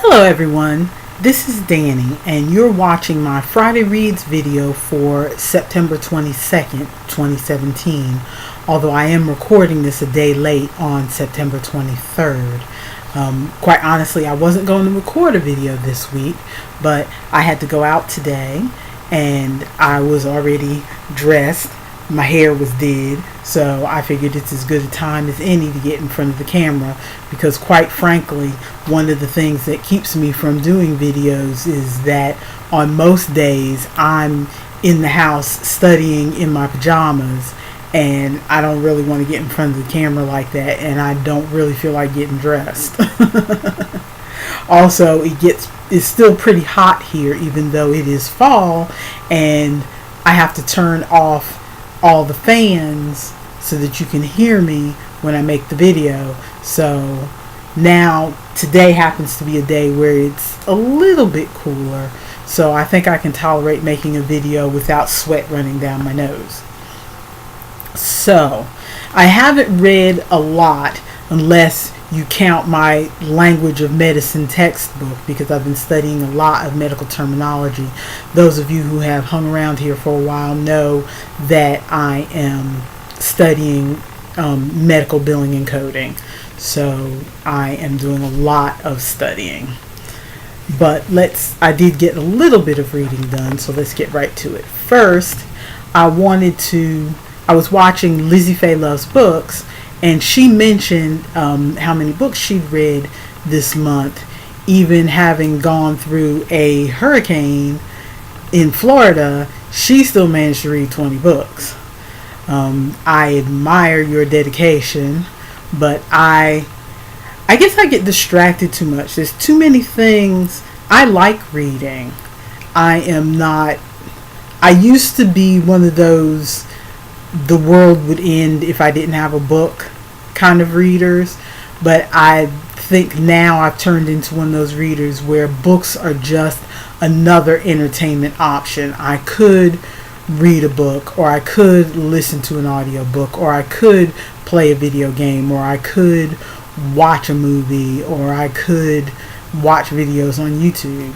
Hello everyone, this is Danny and you're watching my Friday Reads video for September 22nd, 2017, although I am recording this a day late on September 23rd. Quite honestly, I wasn't going to record a video this week, but I had to go out today and I was already dressed. My hair was did, so I figured it's as good a time as any to get in front of the camera, because quite frankly, one of the things that keeps me from doing videos is that on most days I'm in the house studying in my pajamas, and I don't really want to get in front of the camera like that, and I don't really feel like getting dressed. Also, it's still pretty hot here, even though it is fall, and I have to turn off all the fans so that you can hear me when I make the video. So now today happens to be a day where it's a little bit cooler, so I think I can tolerate making a video without sweat running down my nose. So I haven't read a lot unless you count my language of medicine textbook, because I've been studying a lot of medical terminology. Those of you who have hung around here for a while know that I am studying medical billing and coding. So I am doing a lot of studying. But I did get a little bit of reading done, so let's get right to it. First, I was watching Lisi Loves Books, and she mentioned how many books she'd read this month, even having gone through a hurricane in Florida. She still managed to read 20 books. I admire your dedication, but I guess I get distracted too much. There's too many things. I like reading. I used to be one of those the world would end if I didn't have a book kind of readers, but I think now I've turned into one of those readers where books are just another entertainment option. I could read a book, or I could listen to an audiobook, or I could play a video game, or I could watch a movie, or I could watch videos on YouTube.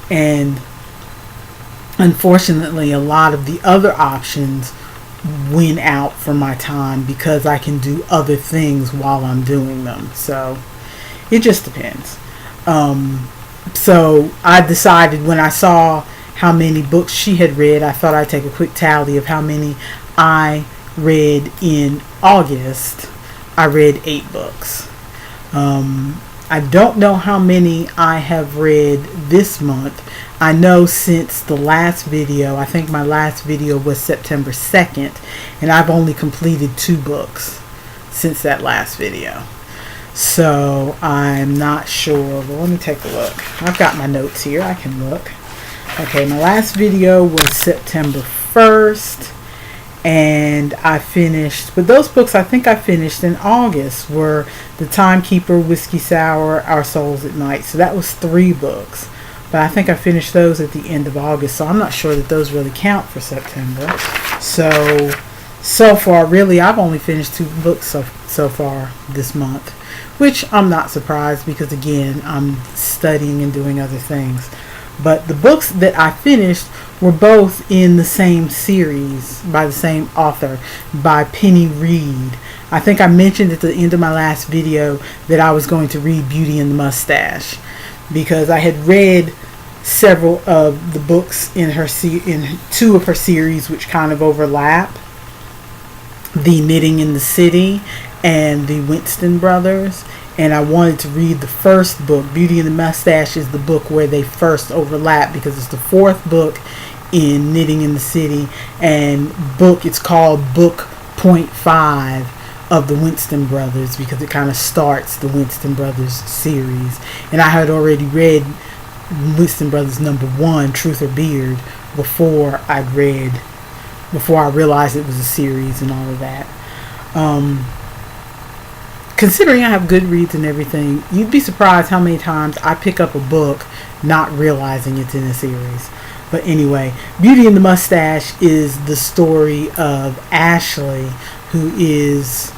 And unfortunately, a lot of the other options win out for my time because I can do other things while I'm doing them. So it just depends. So I decided, when I saw how many books she had read, I thought I'd take a quick tally of how many I read in August. I read 8 books. I don't know how many I have read this month. I know since the last video, I think my last video was September 2nd, and I've only completed 2 books since that last video. So I'm not sure. Well, let me take a look. I've got my notes here. I can look. Okay, my last video was September 1st, and I finished, but those books I think I finished in August were The Timekeeper, Whiskey Sour, Our Souls at Night. So that was 3 books. But I think I finished those at the end of August, so I'm not sure that those really count for September. So far, really, I've only finished 2 books so far this month, which I'm not surprised, because again, I'm studying and doing other things. But the books that I finished were both in the same series by the same author, by Reid. I think I mentioned at the end of my last video that I was going to read Beauty and the Mustache, because I had read several of the books in 2 of her series, which kind of overlap, The Knitting in the City and the Winston Brothers, and I wanted to read the first book. Beauty and the Mustache is the book where they first overlap, because it's the 4th book in Knitting in the City, and it's called book .5 of the Winston Brothers, because it kind of starts the Winston Brothers series. And I had already read Winston Brothers number 1, Truth or Beard, before I realized it was a series and all of that. Considering I have Goodreads and everything, you'd be surprised how many times I pick up a book not realizing it's in a series. But anyway, Beauty and the Mustache is the story of Ashley, who is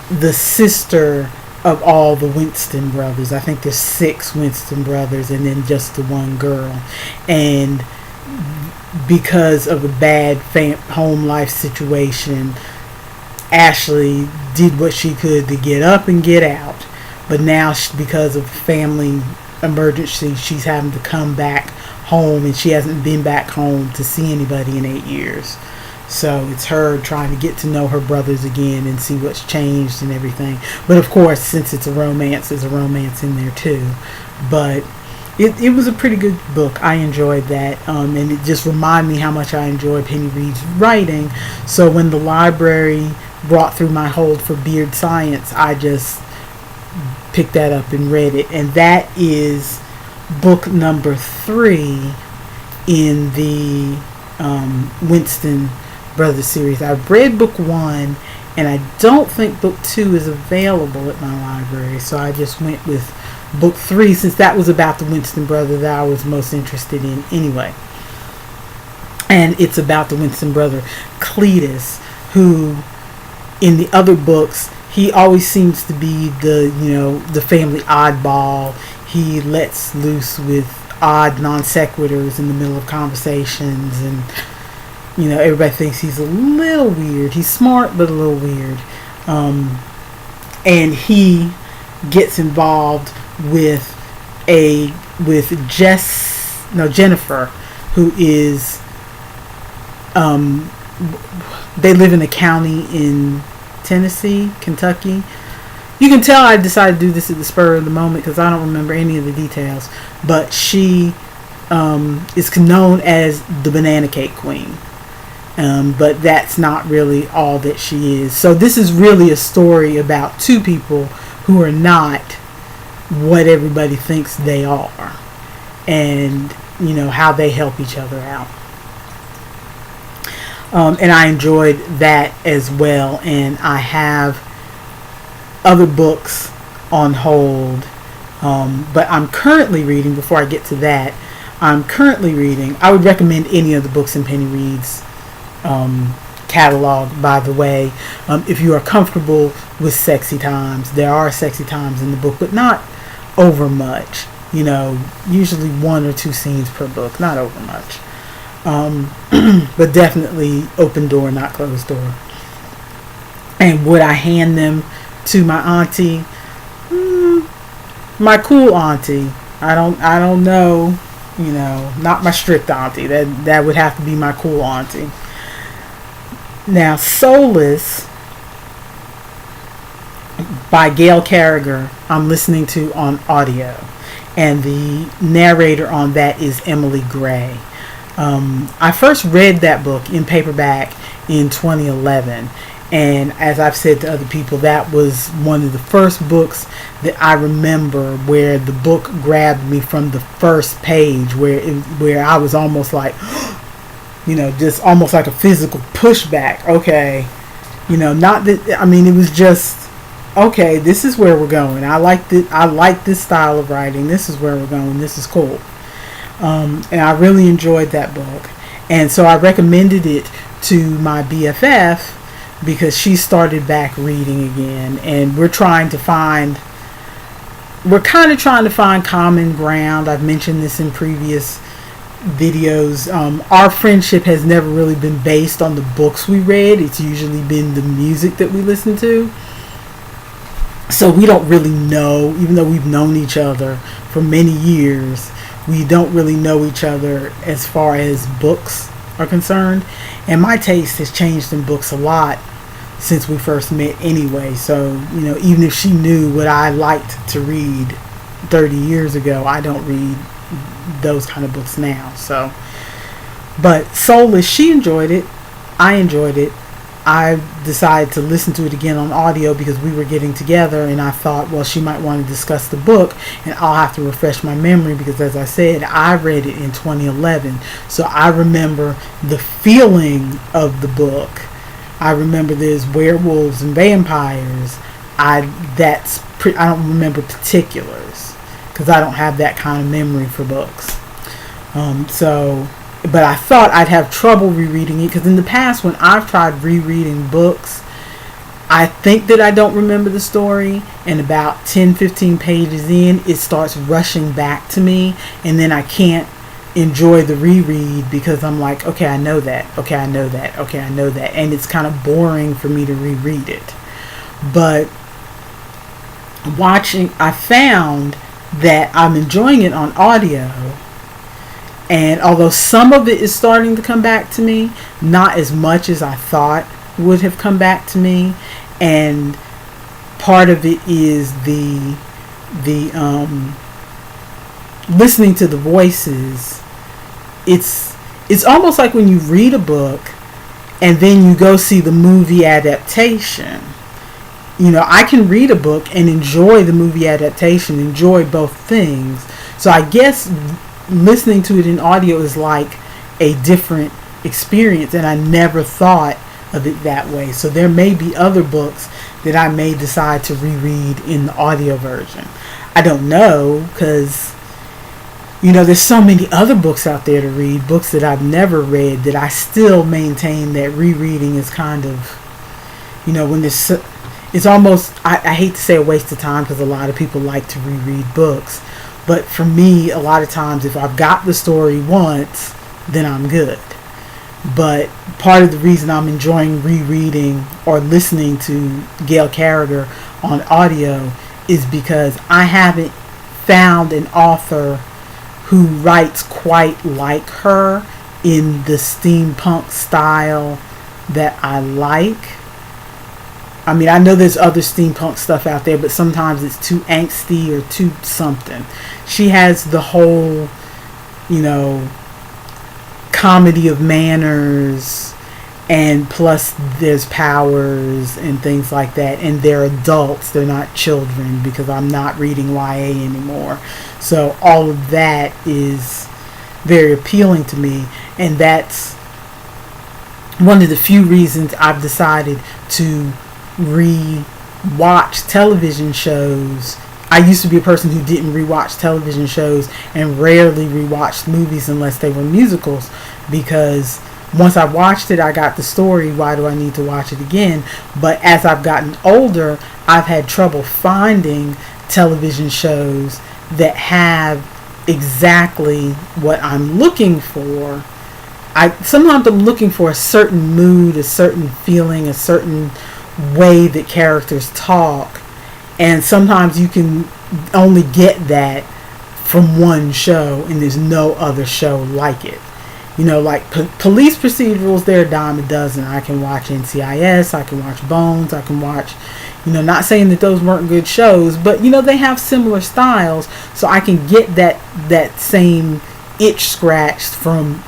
the sister of all the Winston brothers. I think there's 6 Winston brothers and then just the one girl. And because of a bad home life situation, Ashley did what she could to get up and get out. But now, because of family emergency, she's having to come back home, and she hasn't been back home to see anybody in 8 years. So it's her trying to get to know her brothers again and see what's changed and everything. But of course, since it's a romance, there's a romance in there too. But it was a pretty good book. I enjoyed that. And it just reminded me how much I enjoy Penny Reid's writing. So when the library brought through my hold for Beard Science, I just picked that up and read it. And that is book number 3 in the Winston Brothers series. I've read book 1, and I don't think book 2 is available at my library, so I just went with book 3 since that was about the Winston brother that I was most interested in anyway. And it's about the Winston brother Cletus, who in the other books he always seems to be the family oddball. He lets loose with odd non sequiturs in the middle of conversations, and everybody thinks he's a little weird. He's smart, but a little weird. And he gets involved with Jennifer, who is, they live in a county in Tennessee, Kentucky. You can tell I decided to do this at the spur of the moment because I don't remember any of the details. But she is known as the Banana Cake Queen. But that's not really all that she is. So this is really a story about 2 people who are not what everybody thinks they are, and how they help each other out. And I enjoyed that as well. And I have other books on hold, but I'm currently reading. Before I get to that, I would recommend any of the books in Penny Reid's catalog, by the way. If you are comfortable with sexy times, there are sexy times in the book, but not over much. Usually 1 or 2 scenes per book, not over much. But definitely open door, not closed door. And would I hand them to my auntie? My cool auntie. I don't know. Not my strict auntie. That would have to be my cool auntie. Now, Soulless by Gail Carriger, I'm listening to on audio, and the narrator on that is Emily Gray. I first read that book in paperback in 2011, and as I've said to other people, that was one of the first books that I remember where the book grabbed me from the first page, where I was almost like, just almost like a physical pushback. Okay, not that, I mean, it was just, okay, this is where we're going. I like this style of writing. This is where we're going. This is cool. And I really enjoyed that book. And so I recommended it to my BFF because she started back reading again. And we're kind of trying to find common ground. I've mentioned this in previous videos. Our friendship has never really been based on the books we read. It's usually been the music that we listen to. So we don't really know, even though we've known each other for many years, we don't really know each other as far as books are concerned. And my taste has changed in books a lot since we first met anyway. So, even if she knew what I liked to read 30 years ago, I don't read those kind of books now. So, but Soulless, she enjoyed it. I enjoyed it. I decided to listen to it again on audio because we were getting together, and I thought, well, she might want to discuss the book, and I'll have to refresh my memory because, as I said, I read it in 2011, so I remember the feeling of the book. I remember there's werewolves and vampires. I don't remember particulars because I don't have that kind of memory for books. But I thought I'd have trouble rereading it because in the past when I've tried rereading books, I think that I don't remember the story, and about 10-15 pages in, it starts rushing back to me, and then I can't enjoy the reread because I'm like, okay, I know that, okay, I know that, okay, I know that, and it's kind of boring for me to reread it. But watching, I found that I'm enjoying it on audio, and although some of it is starting to come back to me, not as much as I thought would have come back to me. And part of it is the listening to the voices. It's almost like when you read a book and then you go see the movie adaptation. I can read a book and enjoy the movie adaptation, enjoy both things. So I guess listening to it in audio is like a different experience, and I never thought of it that way. So there may be other books that I may decide to reread in the audio version. I don't know, because there's so many other books out there to read, books that I've never read, that I still maintain that rereading is kind of, when there's, it's almost, I hate to say a waste of time, because a lot of people like to reread books, but for me, a lot of times, if I've got the story once, then I'm good. But part of the reason I'm enjoying rereading or listening to Gail Carriger on audio is because I haven't found an author who writes quite like her in the steampunk style that I like. I mean, I know there's other steampunk stuff out there, but sometimes it's too angsty or too something. She has the whole, comedy of manners, and plus there's powers and things like that, and they're adults, they're not children, because I'm not reading YA anymore. So all of that is very appealing to me, and that's one of the few reasons I've decided to re-watch television shows. I used to be a person who didn't rewatch television shows and rarely rewatched movies unless they were musicals, because once I watched it, I got the story. Why do I need to watch it again? But as I've gotten older, I've had trouble finding television shows that have exactly what I'm looking for. Sometimes I'm looking for a certain mood, a certain feeling, a certain way that characters talk, and sometimes you can only get that from one show, and there's no other show like it. Like police procedurals, they're a dime a dozen. I can watch NCIS, I can watch Bones, I can watch, not saying that those weren't good shows, but they have similar styles, so I can get that same itch scratched from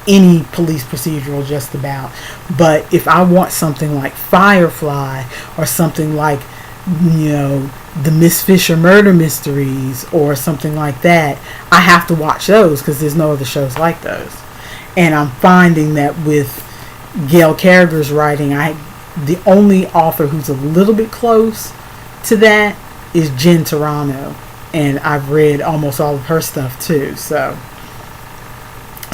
any police procedural just about. But if I want something like Firefly, or something like the Miss Fisher murder mysteries, or something like that, I have to watch those because there's no other shows like those. And I'm finding that with Gail Carriger's writing, the only author who's a little bit close to that is Jen Tarano, and I've read almost all of her stuff too. So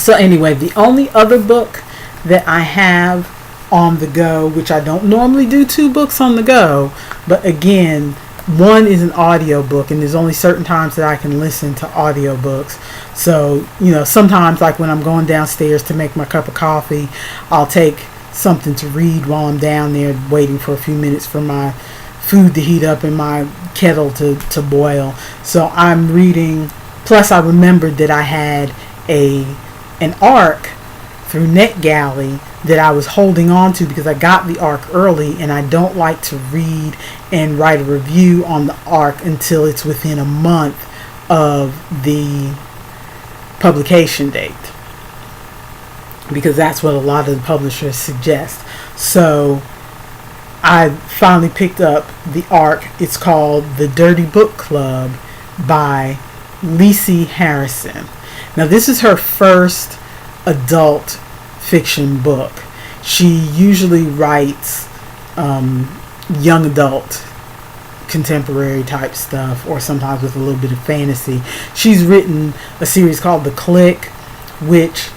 anyway, the only other book that I have on the go, which I don't normally do 2 books on the go, but again, one is an audio book, and there's only certain times that I can listen to audio books. So sometimes, like when I'm going downstairs to make my cup of coffee, I'll take something to read while I'm down there waiting for a few minutes for my food to heat up and my kettle to boil. So I'm reading, plus I remembered that I had an ARC through NetGalley that I was holding on to because I got the ARC early, and I don't like to read and write a review on the ARC until it's within a month of the publication date, because that's what a lot of the publishers suggest. So I finally picked up the ARC. It's called The Dirty Book Club by Lisi Harrison. Now, this is her first adult fiction book. She usually writes young adult contemporary type stuff, or sometimes with a little bit of fantasy. She's written a series called The Click, which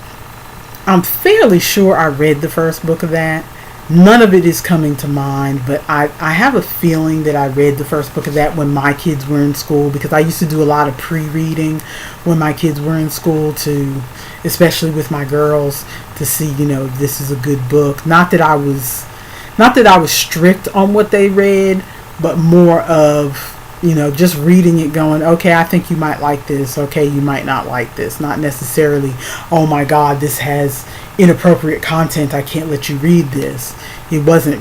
I'm fairly sure I read the first book of that, None of it is coming to mind, but I have a feeling that I read the first book of that when my kids were in school, because I used to do a lot of pre-reading when my kids were in school, to, especially with my girls, to see, this is a good book. Not that I was strict on what they read, but more of, just reading it going, okay, I think you might like this. Okay, you might not like this. Not necessarily, oh my God, this has inappropriate content, I can't let you read this. It wasn't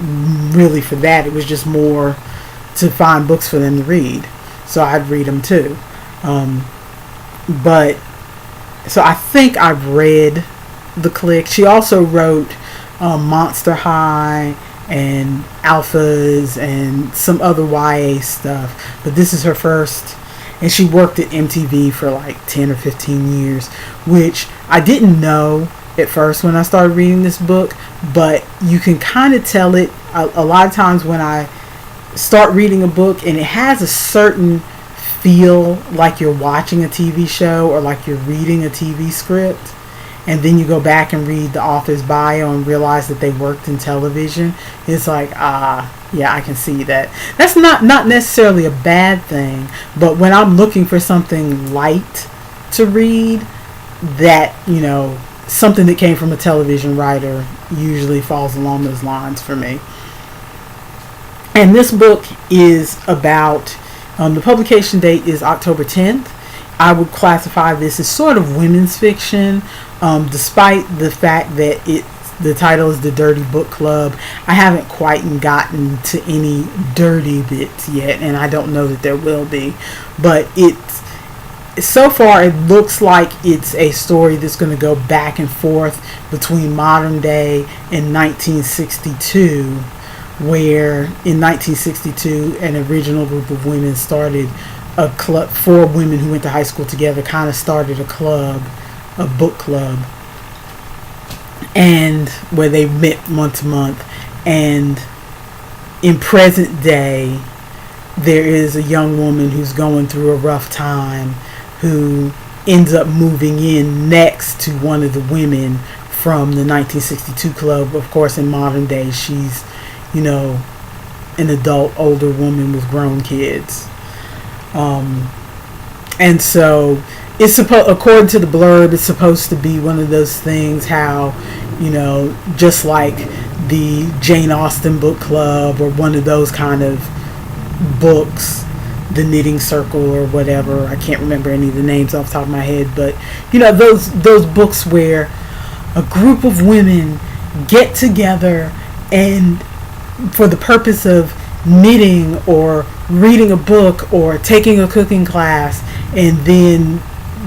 really for that. It was just more to find books for them to read. So I'd read them too. But, so I think I've read The Clique. She also wrote Monster High and Alphas and some other YA stuff. But this is her first, and she worked at MTV for like 10 or 15 years, which I didn't know at first when I started reading this book, but you can kind of tell it a lot of times when I start reading a book and it has a certain feel like you're watching a TV show or like you're reading a TV script, and then you go back and read the author's bio and realize that they worked in television. It's like, yeah, I can see that. That's not necessarily a bad thing, but when I'm looking for something light to read, that, something that came from a television writer usually falls along those lines for me. And this book is about, the publication date is October 10th. I would classify this as sort of women's fiction, despite the fact that the title is The Dirty Book Club. I haven't quite gotten to any dirty bits yet, and I don't know that there will be. But so far it looks like it's a story that's going to go back and forth between modern day and 1962, where in 1962 an original group of women started a club. 4 women who went to high school together kind of started a book club, and where they met month to month. And in present day, there is a young woman who's going through a rough time, who ends up moving in next to one of the women from the 1962 club. Of course, in modern day, she's, an adult, older woman with grown kids. And so it's according to the blurb, it's supposed to be one of those things how, just like the Jane Austen book club or one of those kind of books, The Knitting Circle or whatever. I can't remember any of the names off the top of my head, but those books where a group of women get together and for the purpose of knitting or reading a book or taking a cooking class, and then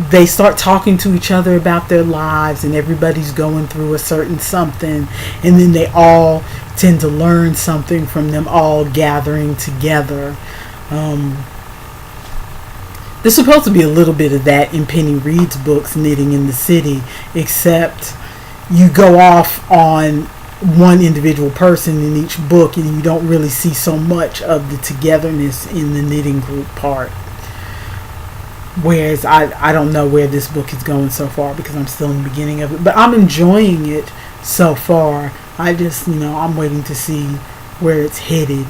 they start talking to each other about their lives, and everybody's going through a certain something, and then they all tend to learn something from them all gathering together. There's supposed to be a little bit of that in Penny Reid's books, Knitting in the City, except you go off on one individual person in each book, and you don't really see so much of the togetherness in the knitting group part. Whereas I don't know where this book is going so far, because I'm still in the beginning of it, but I'm enjoying it so far. I just, I'm waiting to see where it's headed.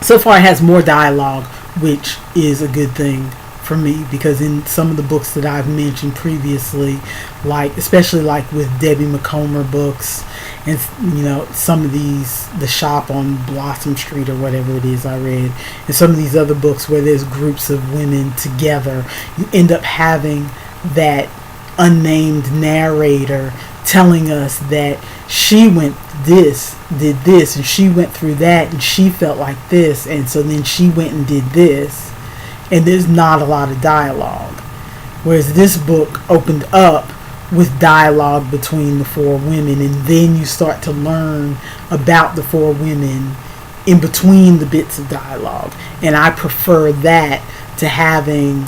So far it has more dialogue, which is a good thing for me, because in some of the books that I've mentioned previously, especially with Debbie McComber books, and some of these, The Shop on Blossom Street or whatever it is I read, and some of these other books where there's groups of women together, you end up having that unnamed narrator telling us that she did this, and she went through that, and she felt like this, and so then she went and did this. And there's not a lot of dialogue. Whereas this book opened up with dialogue between the 4 women, and then you start to learn about the 4 women in between the bits of dialogue. And I prefer that to having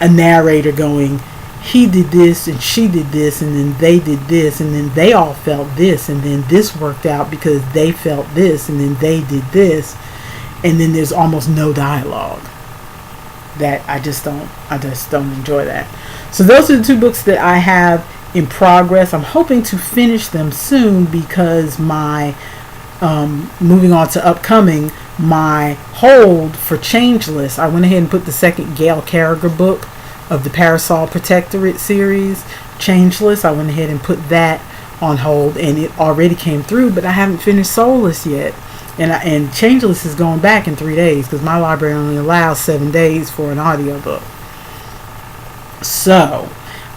a narrator going, he did this and she did this, and then they did this, and then they all felt this, and then this worked out because they felt this, and then they did this, and then there's almost no dialogue. That I just don't enjoy that. So those are the 2 books that I have in progress. I'm hoping to finish them soon because my moving on to upcoming, my hold for Changeless, I went ahead and put the second Gail Carriger book of the Parasol Protectorate series, Changeless. I went ahead and put that on hold, and it already came through, but I haven't finished Soulless yet. And Changeless is going back in 3 days because my library only allows 7 days for an audiobook. So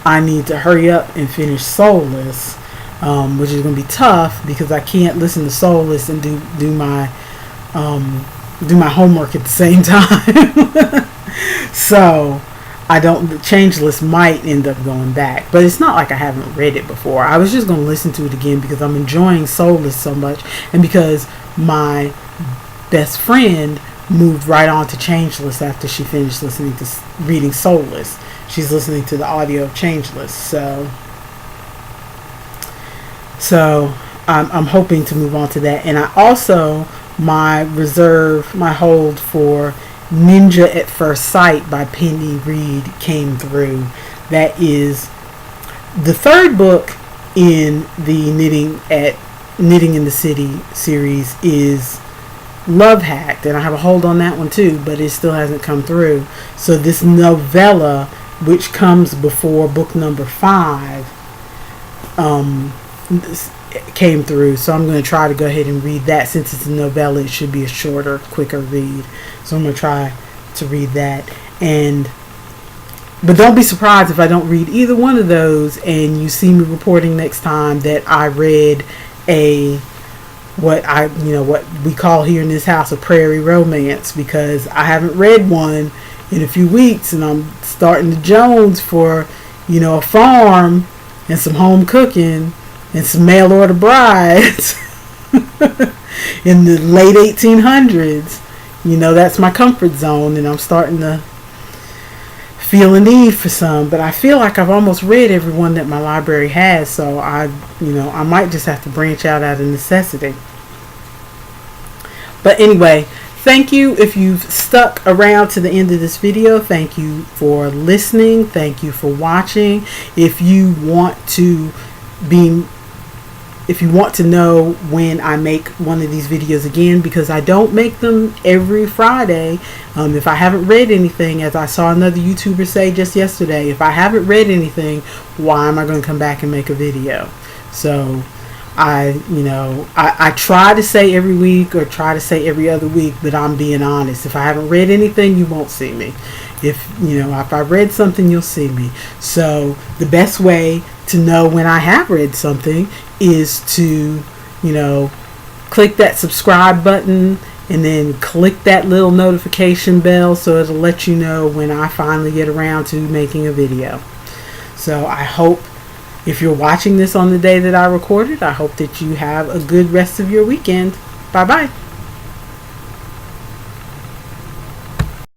I need to hurry up and finish Soulless, which is going to be tough because I can't listen to Soulless and do my homework at the same time. So Changeless might end up going back, but it's not like I haven't read it before. I was just going to listen to it again because I'm enjoying Soulless so much, and because my best friend moved right on to Changeless after she finished reading Soulless. She's listening to the audio of Changeless, so I'm hoping to move on to that. And I also, my hold for Ninja at First Sight by Penny Reid came through. That is the third book in the Knitting in the City series, is Love Hacked, and I have a hold on that one too, but it still hasn't come through. So this novella, which comes before book number 5, came through. So I'm going to try to go ahead and read that. Since it's a novella, it should be a shorter, quicker read. So I'm going to try to read that. But don't be surprised if I don't read either one of those and you see me reporting next time that I read what we call here in this house a prairie romance, because I haven't read one in a few weeks, and I'm starting to Jones for a farm and some home cooking and some mail order brides in the late 1800s. That's my comfort zone, and I'm starting to feel a need for some, but I feel like I've almost read every one that my library has, so I might just have to branch out of necessity. But anyway, thank you if you've stuck around to the end of this video. Thank you for listening. Thank you for watching. If you want to know when I make one of these videos again, because I don't make them every Friday, if I haven't read anything, as I saw another YouTuber say just yesterday, if I haven't read anything, why am I going to come back and make a video? So I try to say every week or try to say every other week, but I'm being honest. If I haven't read anything, you won't see me. If I read something, you'll see me. So the best way to know when I have read something is to, click that subscribe button and then click that little notification bell so it'll let you know when I finally get around to making a video. So I hope, if you're watching this on the day that I recorded, I hope that you have a good rest of your weekend. Bye-bye.